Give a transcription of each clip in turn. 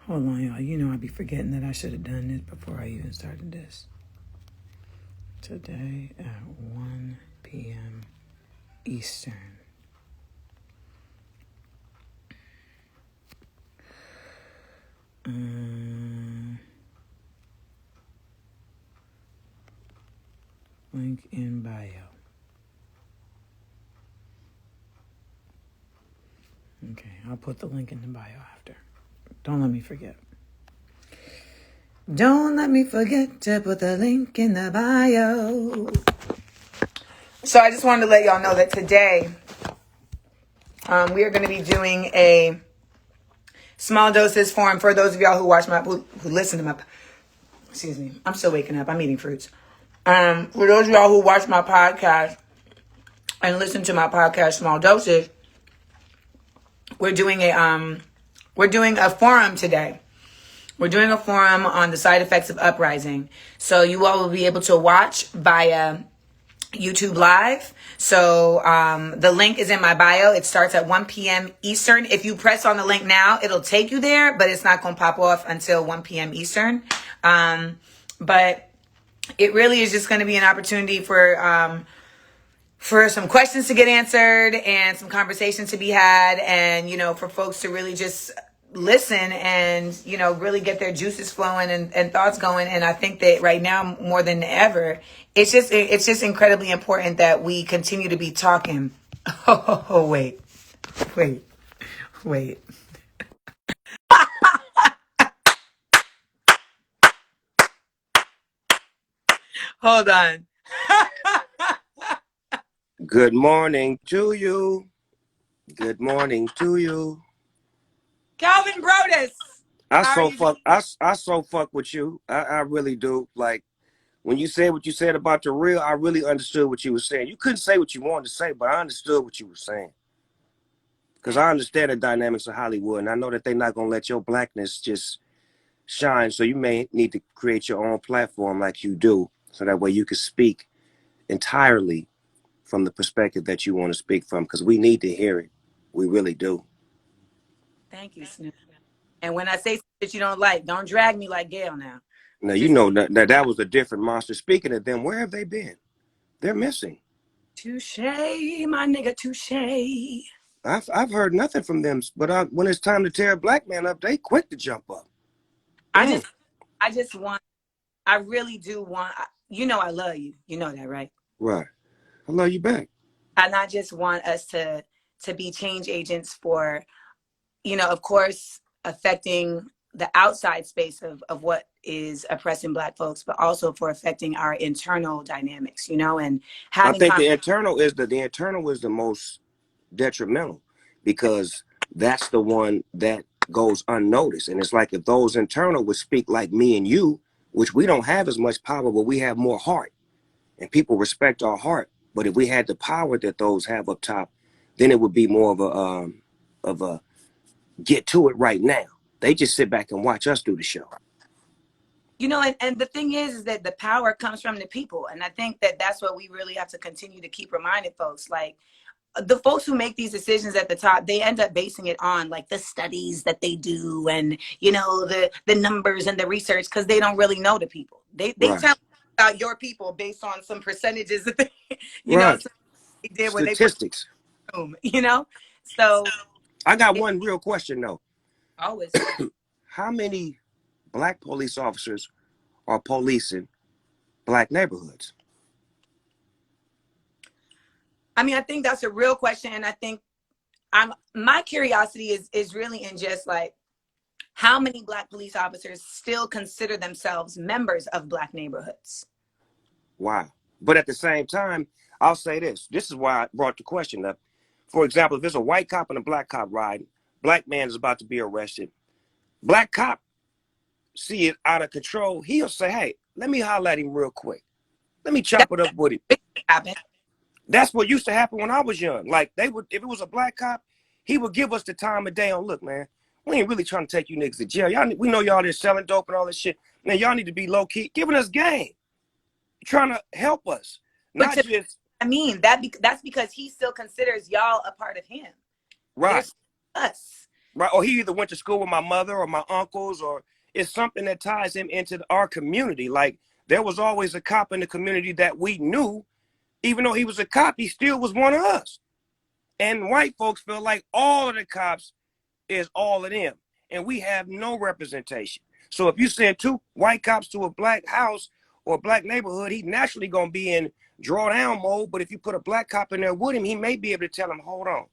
Hold on, y'all. You know I be forgetting that I should have done this before I even started this. Today at 1 p.m. Eastern. Link in bio. Okay, I'll put the link in the bio after. Don't let me forget. Don't let me forget to put the link in the bio. So I just wanted to let y'all know that today we are going to be doing a small doses forum for those of y'all who listen to my, excuse me, I'm still waking up. I'm eating fruits. For those of y'all who watch my podcast and listen to my podcast, Small Doses, we're doing a forum today. We're doing a forum on the side effects of uprising. So you all will be able to watch via YouTube Live. So the link is in my bio. It starts at 1 p.m. Eastern. If you press on the link now, it'll take you there, but it's not going to pop off until 1 p.m. Eastern. But it really is just going to be an opportunity for some questions to get answered and some conversation to be had, and, you know, for folks to really just listen and, you know, really get their juices flowing and thoughts going. And I think that right now more than ever, it's just incredibly important that we continue to be talking. Oh, wait. Hold on. Good morning to you. Good morning to you. Calvin Brodus. I so fuck with you. I really do. Like, when you said what you said about the real, I really understood what you were saying. You couldn't say what you wanted to say, but I understood what you were saying. Because I understand the dynamics of Hollywood, and I know that they're not gonna let your blackness just shine. So you may need to create your own platform like you do, so that way you can speak entirely from the perspective that you want to speak from, because we need to hear it. We really do. Thank you, Snoop. And when I say that you don't like, don't drag me like Gail now. Now, you know that was a different monster. Speaking of them, where have they been? They're missing. Touche, my nigga, touche. I've heard nothing from them, but when it's time to tear a black man up, they quick to jump up. I really do want, you know, I love you. You know that, right? Right. I love you back. And I just want us to be change agents for, you know, of course, affecting the outside space of what is oppressing Black folks, but also for affecting our internal dynamics, you know, and having. I think the internal is the most detrimental, because that's the one that goes unnoticed. And it's like if those internal would speak like me and you, which we don't have as much power, but we have more heart, and people respect our heart. But if we had the power that those have up top, then it would be more of a get to it right now. They just sit back and watch us do the show. You know, and the thing is that the power comes from the people. And I think that that's what we really have to continue to keep reminding folks. Like, the folks who make these decisions at the top, they end up basing it on like the studies that they do and, you know, the numbers and the research, because they don't really know the people. They right. Tell about your people based on some percentages that they, you right. know, so they did when statistics. You know, so I got one real question though. Always. How many Black police officers are policing Black neighborhoods? I mean, I think that's a real question. And I think my curiosity is really in just like, how many Black police officers still consider themselves members of Black neighborhoods? Wow. But at the same time, I'll say this. This is why I brought the question up. For example, if there's a white cop and a Black cop riding, Black man is about to be arrested. Black cop see it out of control. He'll say, hey, let me holler at him real quick. Let me chop it up with him. That's what used to happen when I was young. Like, they would, if it was a Black cop, he would give us the time of day on, look, man, we ain't really trying to take you niggas to jail. Y'all, we know y'all there selling dope and all this shit. Man, y'all need to be low key, giving us game, trying to help us. Not just. I mean, that's because he still considers y'all a part of him. Right. There's us. Right. Or he either went to school with my mother or my uncles, or it's something that ties him into our community. Like there was always a cop in the community that we knew, even though he was a cop, he still was one of us. And white folks feel like all of the cops is all of them, and we have no representation. So if you send 2 white cops to a black house or a black neighborhood, he naturally gonna be in drawdown mode. But if you put a black cop in there with him, he may be able to tell him, hold on,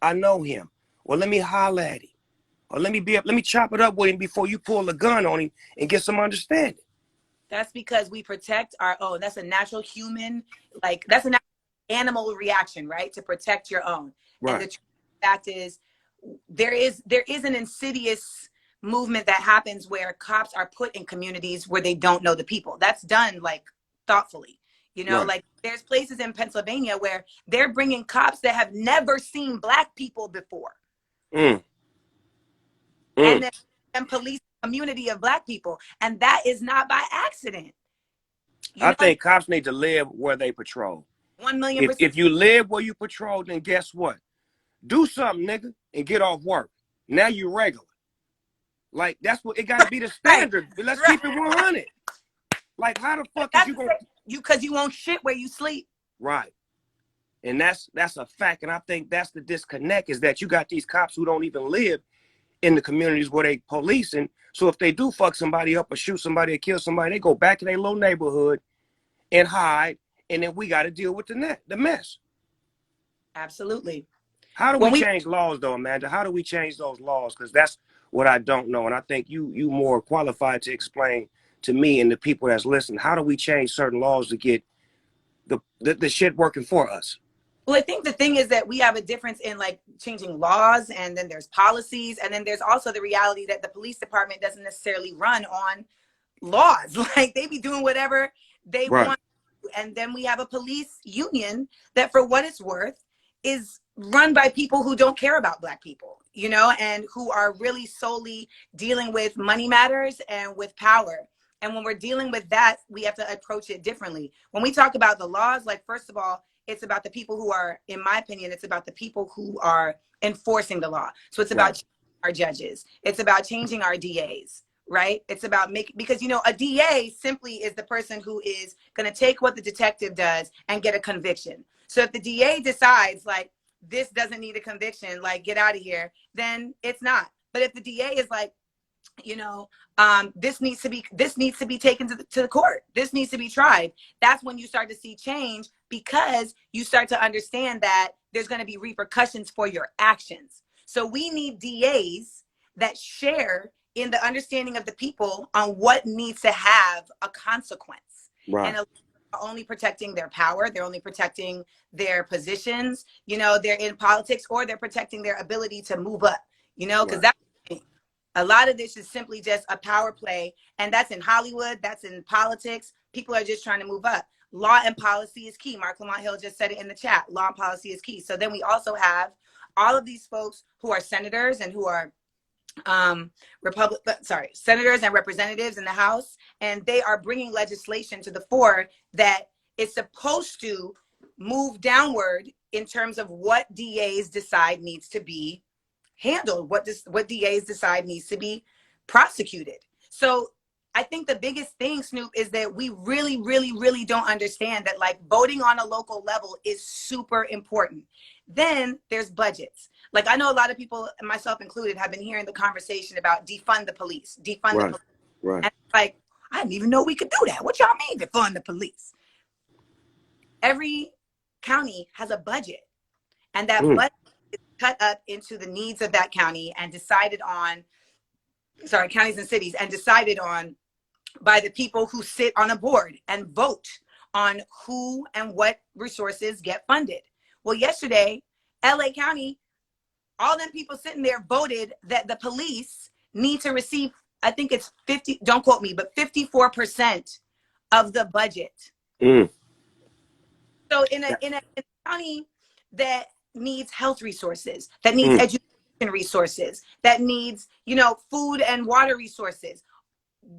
I know him. Well, let me holler at him. Or let me chop it up with him before you pull a gun on him and get some understanding. That's because we protect our own. That's a natural human, like that's a natural animal reaction, right? To protect your own. Right. And the fact is, there is an insidious movement that happens where cops are put in communities where they don't know the people. That's done like thoughtfully, you know, Right. like there's places in Pennsylvania where they're bringing cops that have never seen black people before. And then police community of black people. And that is not by accident. I think cops need to live where they patrol. 1,000,000%. If you live where you patrol, then guess what? Do something, nigga, and get off work. Now you regular. Like that's what it gotta be the standard. But let's keep it 100. Like how the fuck is you gonna because you won't shit where you sleep. Right. And that's a fact. And I think that's the disconnect, is that you got these cops who don't even live in the communities where they policing. So if they do fuck somebody up or shoot somebody or kill somebody, they go back to their little neighborhood and hide. And then we got to deal with the mess. Absolutely. How do we change laws though, Amanda? How do we change those laws? Because that's what I don't know. And I think you more qualified to explain to me and the people that's listening. How do we change certain laws to get the shit working for us? Well, I think the thing is that we have a difference in like changing laws, and then there's policies, and then there's also the reality that the police department doesn't necessarily run on laws. Like they be doing whatever they want. And then we have a police union that, for what it's worth, is run by people who don't care about black people, you know, and who are really solely dealing with money matters and with power. And when we're dealing with that, we have to approach it differently. When we talk about the laws, like, first of all, it's about the people who are, in my opinion, it's about the people who are enforcing the law. So it's about our judges. It's about changing our DAs, right? It's about because, you know, a DA simply is the person who is going to take what the detective does and get a conviction. So if the DA decides like, this doesn't need a conviction, like get out of here, then it's not. But if the DA is like, you know, this needs to be taken to the court, this needs to be tried, that's when you start to see change, because you start to understand that there's going to be repercussions for your actions. So we need DAs that share in the understanding of the people on what needs to have a consequence. Right. And only protecting their power, they're only protecting their positions, you know, they're in politics, or they're protecting their ability to move up, you know, because that's a lot of this is simply just a power play. And that's in Hollywood, that's in politics. People are just trying to move up. Law and policy is key. Mark Lamont Hill just said it in the chat. Law and policy is key. So then we also have all of these folks who are senators and who are senators and representatives in the House, and they are bringing legislation to the fore that is supposed to move downward in terms of what DAs decide needs to be handled, what DAs decide needs to be prosecuted. So I think the biggest thing, Snoop, is that we really, really, really don't understand that like voting on a local level is super important. Then there's budgets. Like I know a lot of people, myself included, have been hearing the conversation about defund the police, the police. Right. And like, I didn't even know we could do that. What y'all mean defund the police? Every county has a budget, and that budget is cut up into the needs of that county and decided on, counties and cities, and decided on by the people who sit on a board and vote on who and what resources get funded. Well, yesterday, LA County, all them people sitting there voted that the police need to receive, I think it's 50, don't quote me, but 54% of the budget. So in a county that needs health resources, that needs education resources, that needs, you know, food and water resources,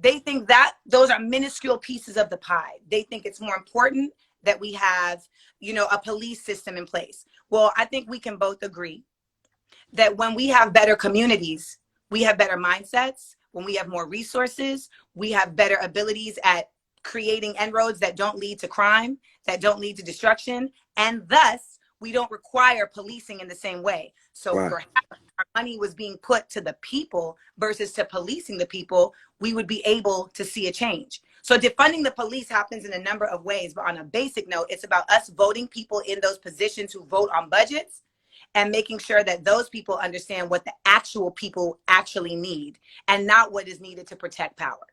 they think that those are minuscule pieces of the pie. They think it's more important that we have, you know, a police system in place. Well, I think we can both agree that when we have better communities, we have better mindsets. When we have more resources, we have better abilities at creating inroads that don't lead to crime, that don't lead to destruction, and thus we don't require policing in the same way. So Right. perhaps our money was being put to the people versus to policing the people, we would be able to see a change. So defunding the police happens in a number of ways, but on a basic note, it's about us voting people in those positions who vote on budgets and making sure that those people understand what the actual people actually need and not what is needed to protect power.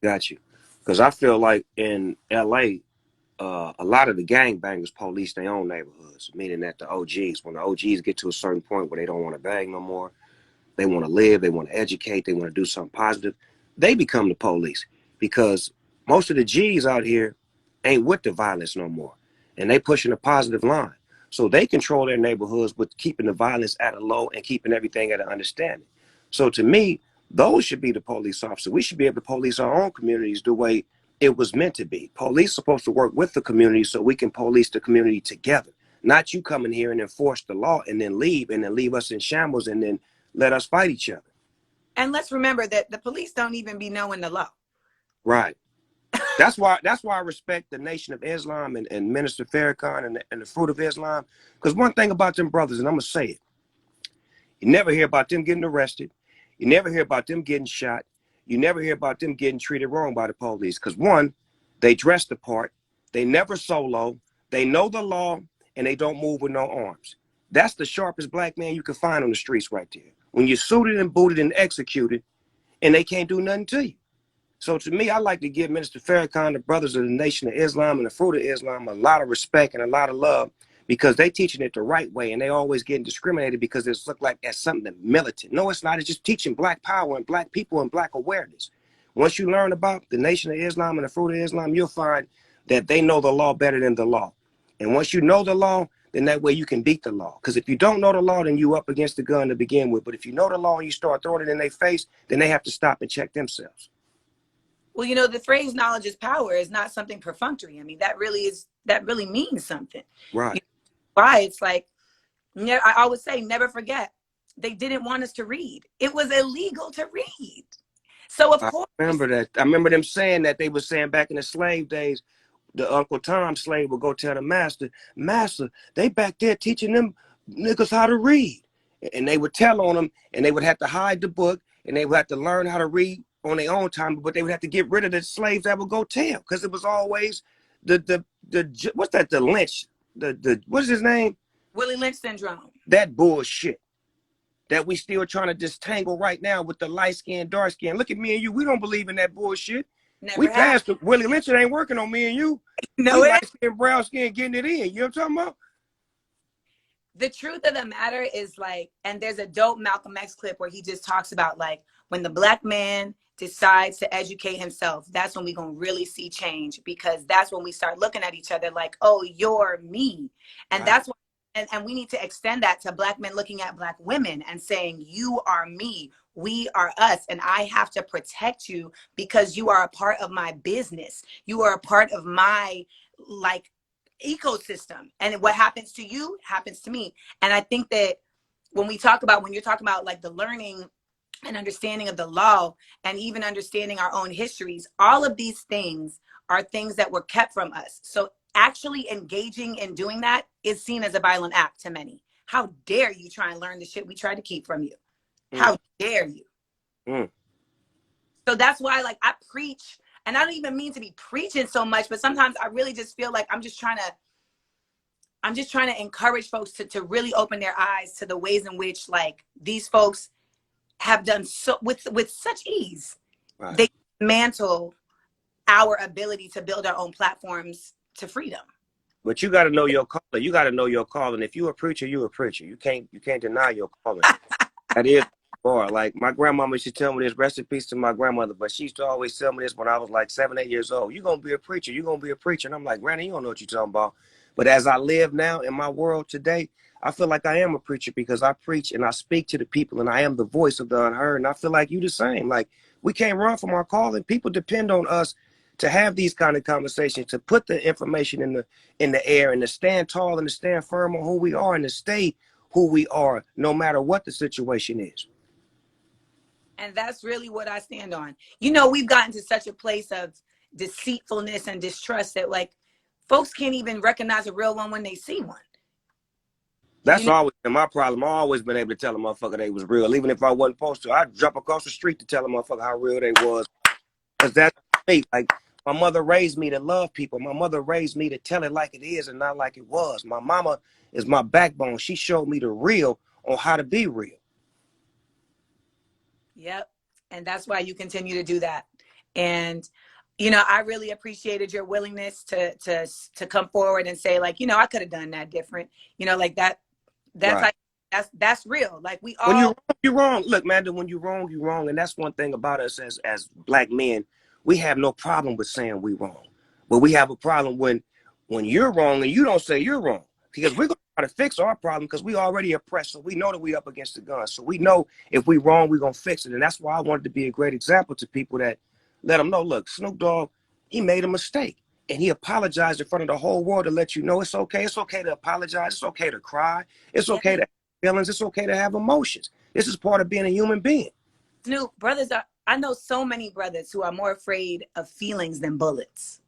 Got you. Because I feel like in LA, a lot of the gangbangers police their own neighborhoods, meaning that the OGs, when the OGs get to a certain point where they don't want to bang no more, they want to live, they want to educate, they want to do something positive, they become the police because most of the G's out here ain't with the violence no more. And they pushing a positive line. So they control their neighborhoods with keeping the violence at a low and keeping everything at an understanding. So to me, those should be the police officers. We should be able to police our own communities the way it was meant to be. Police supposed to work with the community so we can police the community together. Not you come in here and enforce the law and then leave us in shambles and then let us fight each other. And let's remember that the police don't even be knowing the law. Right. That's why I respect the Nation of Islam and Minister Farrakhan and the Fruit of Islam. Because one thing about them brothers, and I'm going to say it, you never hear about them getting arrested. You never hear about them getting shot. You never hear about them getting treated wrong by the police. Because one, they dress the part. They never solo. They know the law, and they don't move with no arms. That's the sharpest black man you can find on the streets right there. When you're suited and booted and executed, and they can't do nothing to you. So to me, I like to give Minister Farrakhan, the brothers of the Nation of Islam and the Fruit of Islam, a lot of respect and a lot of love because they teaching it the right way and they always getting discriminated because it's looked like as something militant. No, it's not. It's just teaching black power and black people and black awareness. Once you learn about the Nation of Islam and the Fruit of Islam, you'll find that they know the law better than the law. And once you know the law, then that way you can beat the law. Because if you don't know the law, then you up against the gun to begin with. But if you know the law and you start throwing it in their face, then they have to stop and check themselves. Well, you know, the phrase knowledge is power is not something perfunctory. I mean, that really means something. Right. You know, why? It's like, I always say, never forget, they didn't want us to read. It was illegal to read. So of course. I remember that. I remember them saying that they were saying back in the slave days, the Uncle Tom slave would go tell the master, they back there teaching them niggas how to read. And they would tell on them and they would have to hide the book and they would have to learn how to read on their own time, but they would have to get rid of the slaves that would go tell because it was always the what's that, the lynch, the what's his name? Willie Lynch syndrome. That bullshit that we still trying to disentangle right now with the light skin, dark skin. Look at me and you. We don't believe in that bullshit. Never we have. passed the Willie Lynch. It ain't working on me and you. No, light skin, brown skin, getting it in. You know what I'm talking about? The truth of the matter is like, and there's a dope Malcolm X clip where he just talks about like when the black man decides to educate himself, that's when we're going to really see change because that's when we start looking at each other like, oh, you're me. And Right. that's what, and we need to extend that to black men looking at black women and saying, you are me, we are us, and I have to protect you because you are a part of my business. You are a part of my like ecosystem, and what happens to you happens to me. And I think that when you're talking about like the learning and understanding of the law and even understanding our own histories, all of these things are things that were kept from us. So actually engaging in doing that is seen as a violent act to many. How dare you try and learn the shit we tried to keep from you? How dare you? So that's why like I preach, and I don't even mean to be preaching so much, but sometimes I really just feel like I'm just trying to encourage folks to really open their eyes to the ways in which like these folks have done so with such ease. Right. They dismantle our ability to build our own platforms to freedom. But you got to know your calling. You got to know your calling. If you're a preacher, you're a preacher. You can't deny your calling. That is bar. Like my grandmama used to tell me this, rest in peace to my grandmother, but she used to always tell me this when I was like 7, 8 years old. You're going to be a preacher. You're going to be a preacher. And I'm like, Granny, you don't know what you're talking about. But as I live now in my world today, I feel like I am a preacher because I preach and I speak to the people and I am the voice of the unheard. And I feel like you the same. Like we can't run from our calling. People depend on us to have these kind of conversations, to put the information in the air and to stand tall and to stand firm on who we are and to stay who we are, no matter what the situation is. And that's really what I stand on. You know, we've gotten to such a place of deceitfulness and distrust that like folks can't even recognize a real one when they see one. That's You know? always been my problem. I've always been able to tell a motherfucker they was real. Even if I wasn't supposed to, I'd jump across the street to tell a motherfucker how real they was. Because that's me. Like, my mother raised me to love people. My mother raised me to tell it like it is and not like it was. My mama is my backbone. She showed me the real on how to be real. Yep. And that's why you continue to do that. And, you know, I really appreciated your willingness to come forward and say, like, you know, I could have done that different. You know, like that's Right. like that's real. Like we When all you're wrong. Look, man, when you're wrong, you're wrong. And that's one thing about us as black men. We have no problem with saying we wrong. But we have a problem when you're wrong and you don't say you're wrong. Because we're going to try to fix our problem because we already oppressed. So we know that we up against the gun. So we know if we wrong, we're going to fix it. And that's why I wanted to be a great example to people that let them know, look, Snoop Dogg, he made a mistake. And he apologized in front of the whole world to let you know it's okay. It's okay to apologize. It's okay to cry. It's yeah. okay to have feelings. It's okay to have emotions. This is part of being a human being. Snoop, I know so many brothers who are more afraid of feelings than bullets.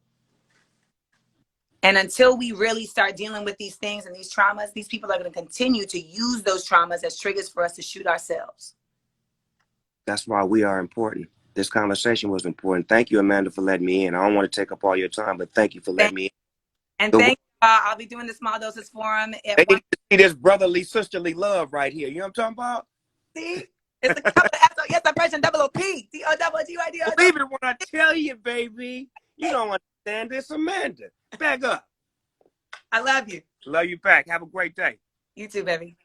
And until we really start dealing with these things and these traumas, these people are going to continue to use those traumas as triggers for us to shoot ourselves. That's why we are important. This conversation was important. Thank you, Amanda, for letting me in. I don't want to take up all your time, but thank you for letting me in. And thank you. I'll be doing the Small Doses Forum. They need to see this brotherly, sisterly love right here. You know what I'm talking about? See? It's the capital S-O-S oppression double O-P. T-O-double-G-Y-D-O. Believe it when I tell you, baby. You don't understand this, Amanda. Back up. I love you. Love you back. Have a great day. You too, baby.